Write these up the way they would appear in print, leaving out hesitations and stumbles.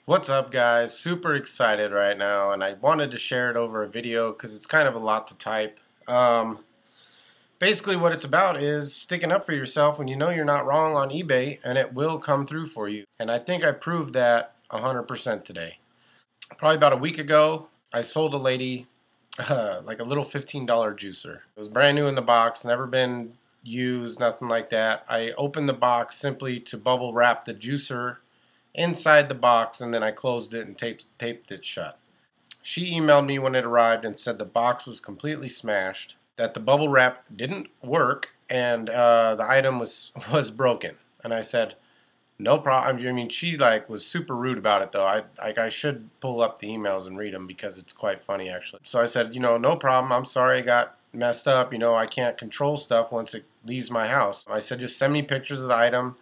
What's up, guys? Super excited right now, and I wanted to share it over a video because it's kind of a lot to type. Basically, what it's about is sticking up for yourself when you know you're not wrong on eBay, and it will come through for you. And I think I proved that 100% today. Probably about a week ago, I sold a lady like a little $15 juicer. It was brand new in the box, never been used, nothing like that. I opened the box simply to bubble wrap the juicer inside the box, and then I closed it and taped it shut. She emailed me when it arrived and said the box was completely smashed, that the bubble wrap didn't work, and the item was broken. And I said, no problem. I mean, she was super rude about it though. I should pull up the emails and read them because it's quite funny actually. So I said, no problem. I'm sorry I got messed up. I can't control stuff once it leaves my house. I said, just send me pictures of the item.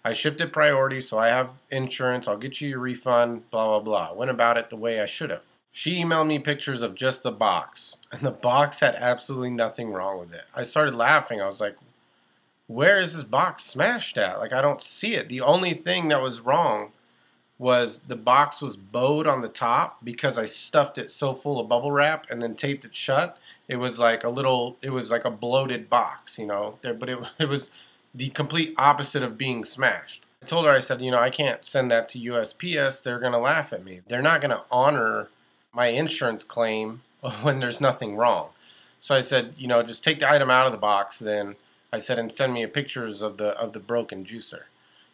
I shipped it priority, so I have insurance. I'll get you your refund, blah, blah, blah. Went about it the way I should have. She emailed me pictures of just the box, and the box had absolutely nothing wrong with it. I started laughing. I was like, where is this box smashed at? Like, I don't see it. The only thing that was wrong was the box was bowed on the top because I stuffed it so full of bubble wrap and then taped it shut. It was like a bloated box, but it was the complete opposite of being smashed. I told her, I said, I can't send that to USPS. They're going to laugh at me. They're not going to honor my insurance claim when there's nothing wrong. So I said, just take the item out of the box then. I said, and send me pictures of the broken juicer.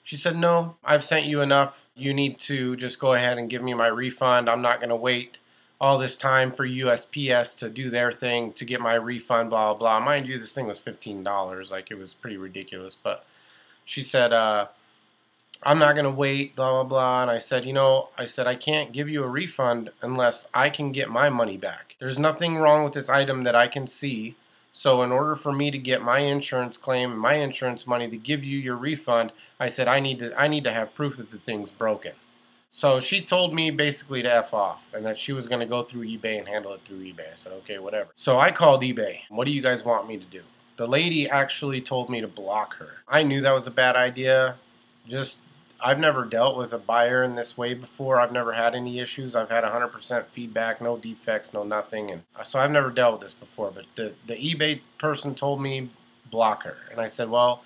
She said, no, I've sent you enough. You need to just go ahead and give me my refund. I'm not going to wait all this time for USPS to do their thing to get my refund, blah, blah, blah. Mind you, this thing was $15. Like, it was pretty ridiculous. But she said, I'm not going to wait, blah, blah, blah. And I said, I can't give you a refund unless I can get my money back. There's nothing wrong with this item that I can see. So in order for me to get my insurance claim and my insurance money to give you your refund, I said I need to have proof that the thing's broken. So she told me basically to F off and that she was going to go through eBay and handle it through eBay. I said, okay, whatever. So I called eBay. What do you guys want me to do? The lady actually told me to block her. I knew that was a bad idea. I've never dealt with a buyer in this way before. I've never had any issues. I've had 100% feedback, no defects, no nothing. And so I've never dealt with this before. But the eBay person told me block her. And I said, well,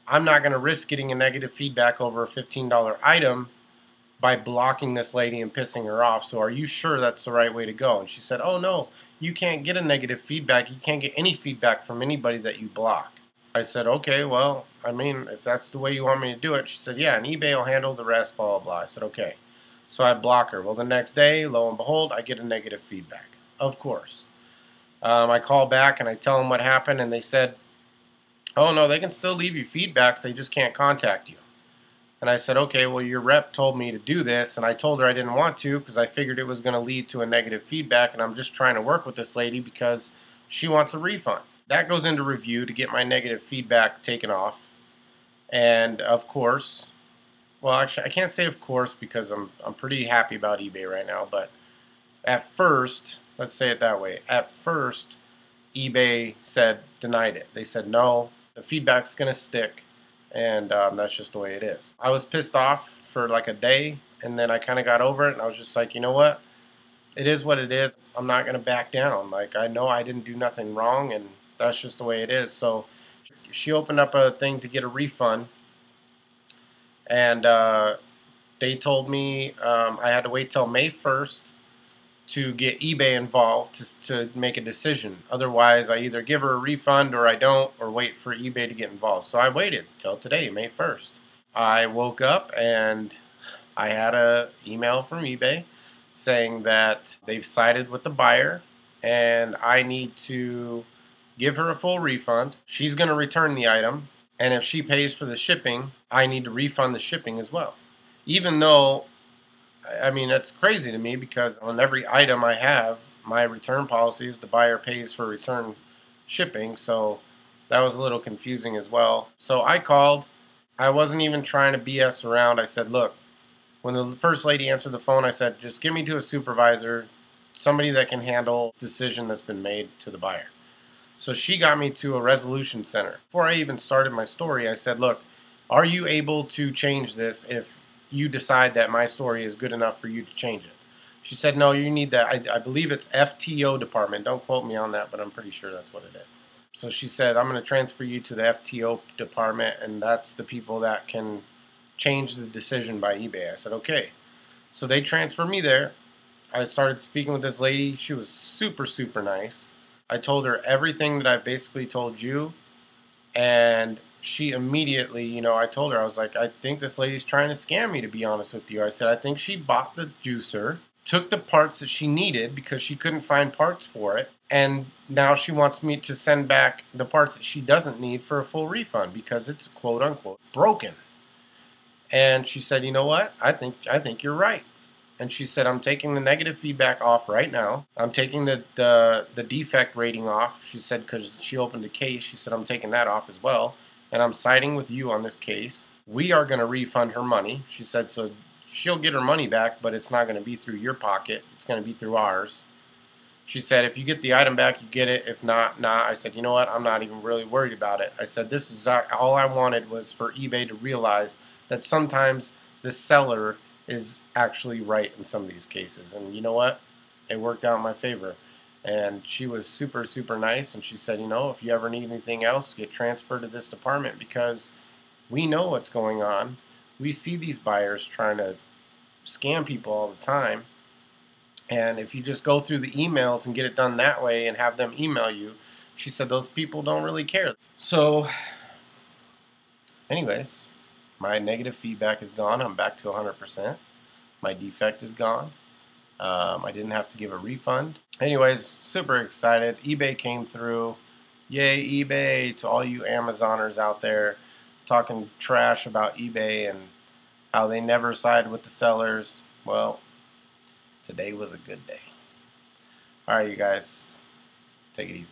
I'm not going to risk getting a negative feedback over a $15 item by blocking this lady and pissing her off. So are you sure that's the right way to go? And she said, oh, no, you can't get a negative feedback. You can't get any feedback from anybody that you block. I said, okay, well, I mean, if that's the way you want me to do it. She said, yeah, and eBay will handle the rest, blah, blah, blah. I said, okay. So I block her. Well, the next day, lo and behold, I get a negative feedback. Of course. I call back and I tell them what happened, and they said, oh, no, they can still leave you feedbacks. They just can't contact you. And I said, okay, well, your rep told me to do this, and I told her I didn't want to because I figured it was going to lead to a negative feedback, and I'm just trying to work with this lady because she wants a refund. That goes into review to get my negative feedback taken off. And of course, well, actually, I can't say of course because I'm pretty happy about eBay right now. But at first, let's say it that way. At first, eBay said denied it. They said no, the feedback's gonna stick, and that's just the way it is. I was pissed off for like a day, and then I kind of got over it, and I was just like, you know what? It is what it is. I'm not gonna back down. Like, I know I didn't do nothing wrong, and that's just the way it is. So she opened up a thing to get a refund, and they told me I had to wait till May 1st to get eBay involved to make a decision. Otherwise, I either give her a refund or I don't, or wait for eBay to get involved. So I waited till today, May 1st. I woke up and I had an email from eBay saying that they've sided with the buyer and I need to give her a full refund. She's going to return the item, and if she pays for the shipping, I need to refund the shipping as well. Even though, I mean, that's crazy to me because on every item I have, my return policy is the buyer pays for return shipping, so that was a little confusing as well. So I called. I wasn't even trying to BS around. I said, look, when the first lady answered the phone, I said, just give me to a supervisor, somebody that can handle this decision that's been made to the buyer. So she got me to a resolution center. Before I even started my story, I said, look, are you able to change this if you decide that my story is good enough for you to change it. She said, no, you need that. I believe it's FTO department. Don't quote me on that, but I'm pretty sure that's what it is. So she said, I'm going to transfer you to the FTO department, and that's the people that can change the decision by eBay. I said, okay. So they transferred me there. I started speaking with this lady. She was super, super nice. I told her everything that I basically told you, and she immediately, I told her, I was like, I think this lady's trying to scam me, to be honest with you. I said, I think she bought the juicer, took the parts that she needed because she couldn't find parts for it, and now she wants me to send back the parts that she doesn't need for a full refund because it's quote unquote broken. And she said, you know what? I think you're right. And she said, I'm taking the negative feedback off right now. I'm taking the defect rating off. She said, because she opened the case, she said, I'm taking that off as well. And I'm siding with you on this case. We are going to refund her money. She said, so she'll get her money back, but it's not going to be through your pocket. It's going to be through ours. She said, if you get the item back, you get it. If not, nah. I said, you know what? I'm not even really worried about it. I said, this is all I wanted was for eBay to realize that sometimes the seller is actually right in some of these cases. And you know what? It worked out in my favor. And she was super, super nice. And she said, if you ever need anything else, get transferred to this department because we know what's going on. We see these buyers trying to scam people all the time. And if you just go through the emails and get it done that way and have them email you, she said those people don't really care. So, anyways, my negative feedback is gone. I'm back to 100%. My defect is gone. I didn't have to give a refund. Anyways, super excited. eBay came through. Yay, eBay, to all you Amazoners out there talking trash about eBay and how they never side with the sellers. Well, today was a good day. All right, you guys, take it easy.